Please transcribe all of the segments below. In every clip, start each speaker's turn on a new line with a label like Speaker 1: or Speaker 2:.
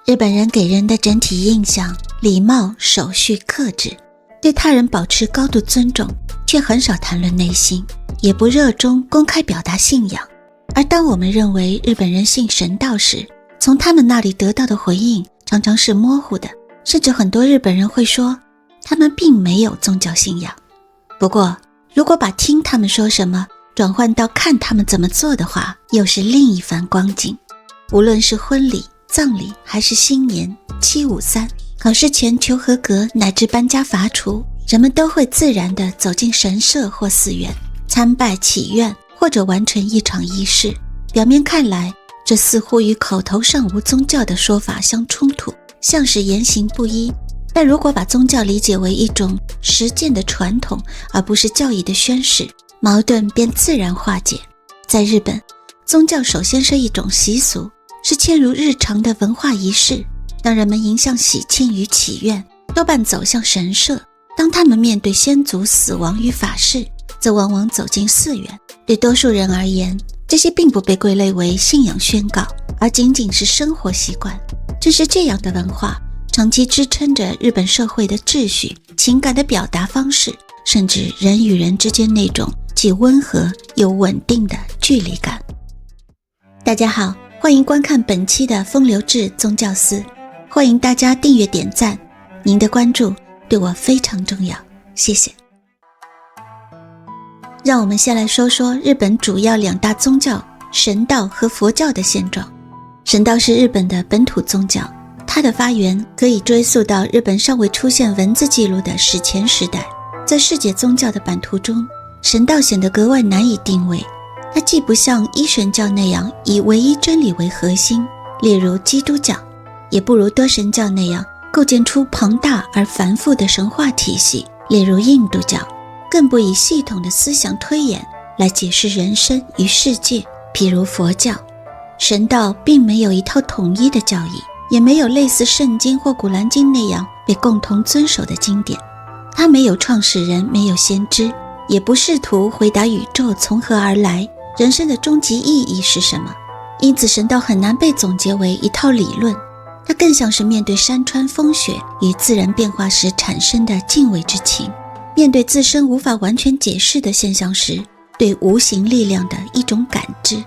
Speaker 1: 日本人给人的整体印象，礼貌、守序、克制，对他人保持高度尊重，却很少谈论内心，也不热衷公开表达信仰。而当我们认为日本人信神道时，从他们那里得到的回应常常是模糊的，甚至很多日本人会说他们并没有宗教信仰。不过如果把听他们说什么转换到看他们怎么做的话，又是另一番光景。无论是婚礼、葬礼，还是新年、753、考试前求合格，乃至搬家伐除，人们都会自然地走进神社或寺院，参拜祈愿，或者完成一场仪式。表面看来，这似乎与口头上无宗教的说法相冲突，像是言行不一。但如果把宗教理解为一种实践的传统，而不是教义的宣示，矛盾便自然化解。在日本，宗教首先是一种习俗，是嵌入日常的文化仪式。当人们迎向喜庆与祈愿，多半走向神社；当他们面对先祖死亡与法事，则往往走进寺院。对多数人而言，这些并不被归类为信仰宣告，而仅仅是生活习惯。正是这样的文化，长期支撑着日本社会的秩序、情感的表达方式，甚至人与人之间那种既温和又稳定的距离感。大家好，欢迎观看本期的风流志宗教司，欢迎大家订阅点赞，您的关注对我非常重要，谢谢。让我们先来说说日本主要两大宗教神道和佛教的现状。神道是日本的本土宗教，它的发源可以追溯到日本尚未出现文字记录的史前时代。在世界宗教的版图中，神道显得格外难以定位。它既不像一神教那样以唯一真理为核心，例如基督教，也不如多神教那样构建出庞大而繁复的神话体系，例如印度教，更不以系统的思想推演来解释人生与世界，譬如佛教。神道并没有一套统一的教义，也没有类似圣经或古兰经那样被共同遵守的经典。它没有创始人，没有先知，也不试图回答宇宙从何而来，人生的终极意义是什么。因此神道很难被总结为一套理论，它更像是面对山川风雪与自然变化时产生的敬畏之情，面对自身无法完全解释的现象时，对无形力量的一种感知。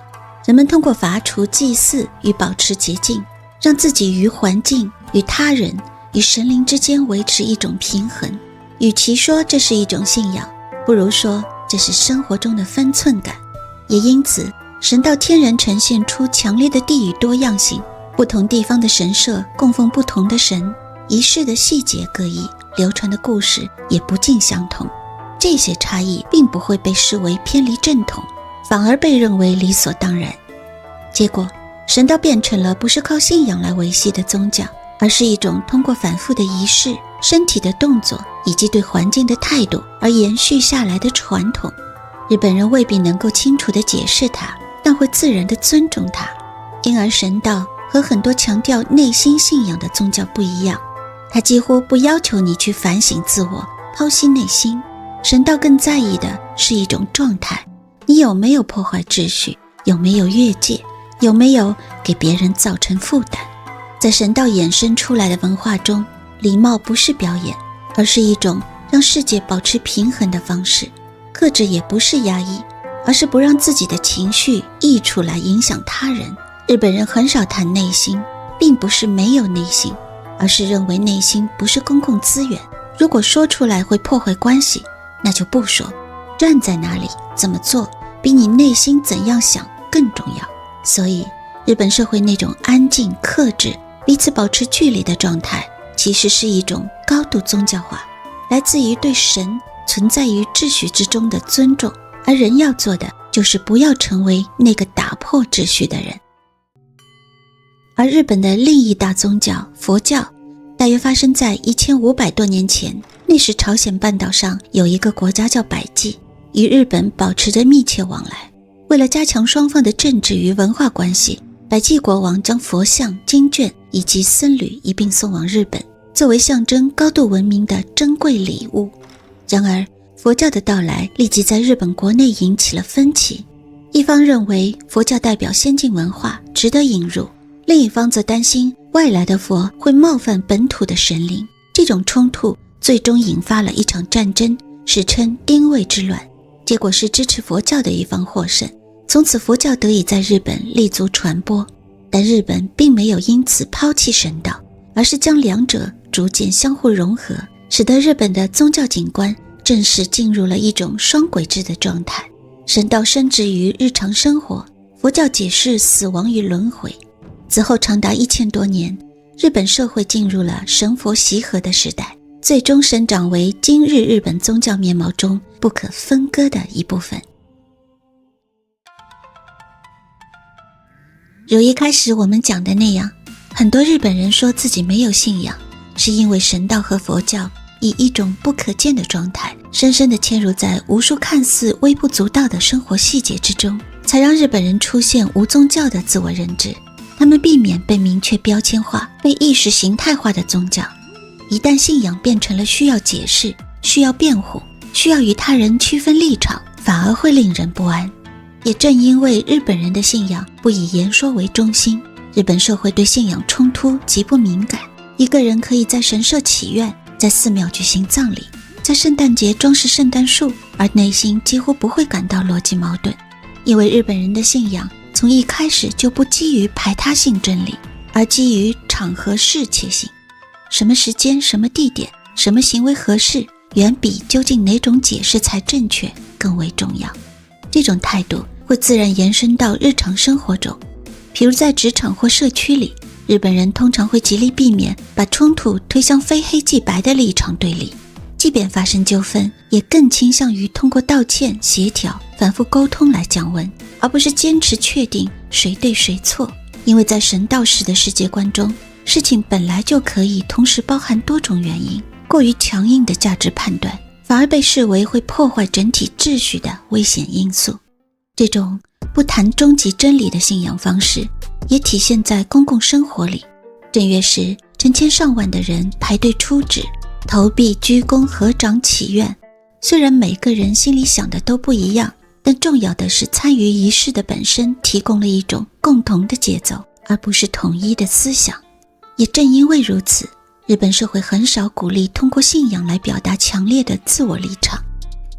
Speaker 1: 人们通过伐除、祭祀与保持洁净，让自己与环境、与他人、与神灵之间维持一种平衡。与其说这是一种信仰，不如说这是生活中的分寸感。也因此，神道天然呈现出强烈的地域多样性，不同地方的神社供奉不同的神，仪式的细节各异，流传的故事也不尽相同。这些差异并不会被视为偏离正统，反而被认为理所当然。结果，神道变成了不是靠信仰来维系的宗教，而是一种通过反复的仪式、身体的动作以及对环境的态度而延续下来的传统。日本人未必能够清楚地解释它，但会自然地尊重它。因而神道和很多强调内心信仰的宗教不一样，它几乎不要求你去反省自我、剖析内心。神道更在意的是一种状态，你有没有破坏秩序，有没有越界，有没有给别人造成负担。在神道衍生出来的文化中，礼貌不是表演，而是一种让世界保持平衡的方式。克制也不是压抑，而是不让自己的情绪溢出来影响他人。日本人很少谈内心，并不是没有内心，而是认为内心不是公共资源，如果说出来会破坏关系，那就不说。站在哪里，怎么做，比你内心怎样想更重要。所以日本社会那种安静、克制、彼此保持距离的状态，其实是一种高度宗教化，来自于对神存在于秩序之中的尊重，而人要做的就是不要成为那个打破秩序的人。而日本的另一大宗教佛教，大约发生在1500多年前。那时朝鲜半岛上有一个国家叫百济，与日本保持着密切往来。为了加强双方的政治与文化关系，百济国王将佛像、经卷以及僧侣一并送往日本，作为象征高度文明的珍贵礼物。然而佛教的到来立即在日本国内引起了分歧，一方认为佛教代表先进文化，值得引入，另一方则担心外来的佛会冒犯本土的神灵。这种冲突最终引发了一场战争，史称丁未之乱，结果是支持佛教的一方获胜，从此佛教得以在日本立足传播。但日本并没有因此抛弃神道，而是将两者逐渐相互融合，使得日本的宗教景观正式进入了一种双轨制的状态。神道深植于日常生活，佛教解释死亡与轮回。此后长达1000多年，日本社会进入了神佛习合的时代，最终生长为今日日本宗教面貌中不可分割的一部分。如一开始我们讲的那样，很多日本人说自己没有信仰，是因为神道和佛教以一种不可见的状态，深深地嵌入在无数看似微不足道的生活细节之中，才让日本人出现无宗教的自我认知。他们避免被明确标签化、被意识形态化的宗教。一旦信仰变成了需要解释、需要辩护、需要与他人区分立场，反而会令人不安。也正因为日本人的信仰不以言说为中心，日本社会对信仰冲突极不敏感。一个人可以在神社祈愿，在寺庙举行葬礼，在圣诞节装饰圣诞树，而内心几乎不会感到逻辑矛盾。因为日本人的信仰从一开始就不基于排他性真理，而基于场合适切性。什么时间、什么地点、什么行为合适，远比究竟哪种解释才正确更为重要。这种态度会自然延伸到日常生活中，比如在职场或社区里，日本人通常会极力避免把冲突推向非黑即白的立场对立，即便发生纠纷，也更倾向于通过道歉、协调、反复沟通来降温，而不是坚持确定谁对谁错。因为在神道式的世界观中，事情本来就可以同时包含多种原因，过于强硬的价值判断反而被视为会破坏整体秩序的危险因素。这种不谈终极真理的信仰方式也体现在公共生活里。正月时，成千上万的人排队出纸，投币、鞠躬、合掌、祈愿。虽然每个人心里想的都不一样，但重要的是参与仪式的本身提供了一种共同的节奏，而不是统一的思想。也正因为如此，日本社会很少鼓励通过信仰来表达强烈的自我立场。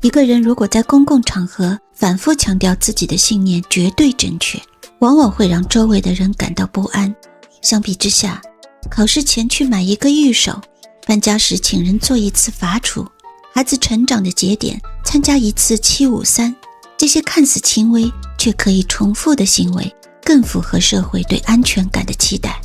Speaker 1: 一个人如果在公共场合反复强调自己的信念绝对正确，往往会让周围的人感到不安。相比之下，考试前去买一个御守，搬家时请人做一次罚处，孩子成长的节点参加一次753，这些看似轻微却可以重复的行为更符合社会对安全感的期待。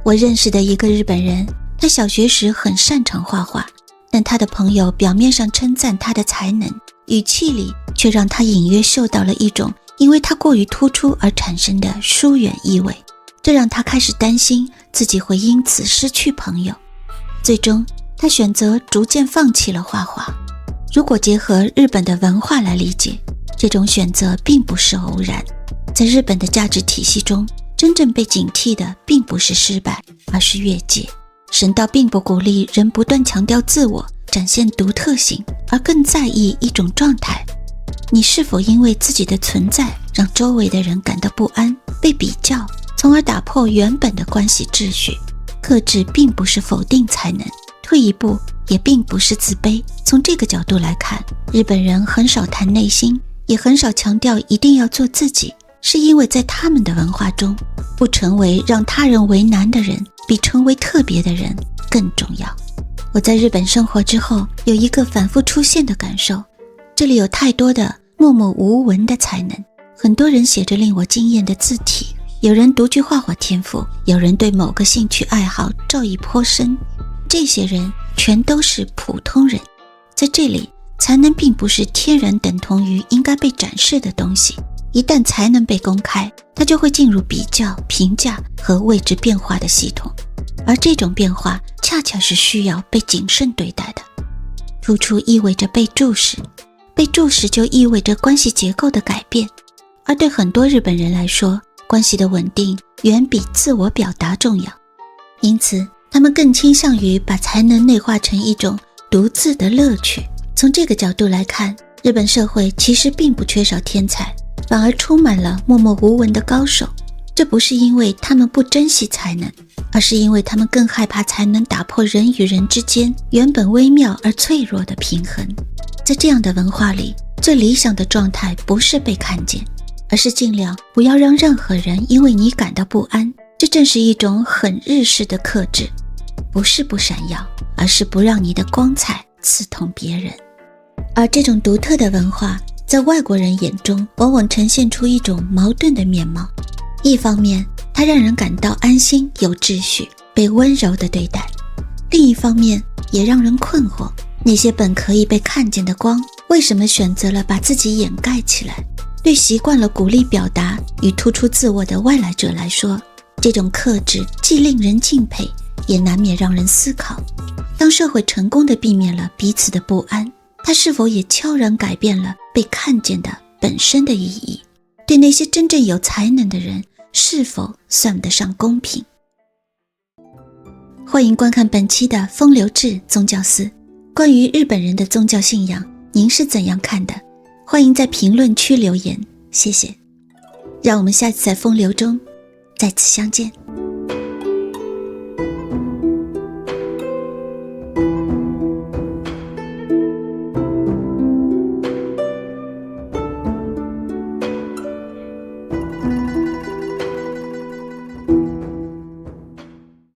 Speaker 1: 我认识的一个日本人，他小学时很擅长画画，但他的朋友表面上称赞他的才能，语气里却让他隐约嗅到了一种因为他过于突出而产生的疏远意味，这让他开始担心自己会因此失去朋友。最终，他选择逐渐放弃了画画。如果结合日本的文化来理解，这种选择并不是偶然。在日本的价值体系中，真正被警惕的并不是失败，而是越界。神道并不鼓励人不断强调自我，展现独特性，而更在意一种状态。你是否因为自己的存在让周围的人感到不安，被比较，从而打破原本的关系秩序？克制并不是否定才能，退一步也并不是自卑。从这个角度来看，日本人很少谈内心，也很少强调一定要做自己，是因为在他们的文化中，不成为让他人为难的人，比成为特别的人更重要。我在日本生活之后，有一个反复出现的感受，这里有太多的默默无闻的才能，很多人写着令我惊艳的字体，有人独具画画天赋，有人对某个兴趣爱好照意颇深，这些人全都是普通人。在这里，才能并不是天然等同于应该被展示的东西，一旦才能被公开，它就会进入比较、评价和位置变化的系统，而这种变化恰恰是需要被谨慎对待的。突出意味着被注视，被注视就意味着关系结构的改变，而对很多日本人来说，关系的稳定远比自我表达重要，因此他们更倾向于把才能内化成一种独自的乐趣。从这个角度来看，日本社会其实并不缺少天才，反而充满了默默无闻的高手。这不是因为他们不珍惜才能，而是因为他们更害怕才能打破人与人之间原本微妙而脆弱的平衡。在这样的文化里，最理想的状态不是被看见，而是尽量不要让任何人因为你感到不安。这正是一种很日式的克制，不是不闪耀，而是不让你的光彩刺痛别人。而这种独特的文化在外国人眼中往往呈现出一种矛盾的面貌。一方面，它让人感到安心有秩序，被温柔地对待；另一方面也让人困惑，那些本可以被看见的光，为什么选择了把自己掩盖起来？对习惯了鼓励表达与突出自我的外来者来说，这种克制既令人敬佩，也难免让人思考。当社会成功地避免了彼此的不安，它是否也悄然改变了被看见的本身的意义？对那些真正有才能的人，是否算得上公平？欢迎观看本期的风流志宗教寺。关于日本人的宗教信仰，您是怎样看的？欢迎在评论区留言，谢谢。让我们下次在风流中再次相见。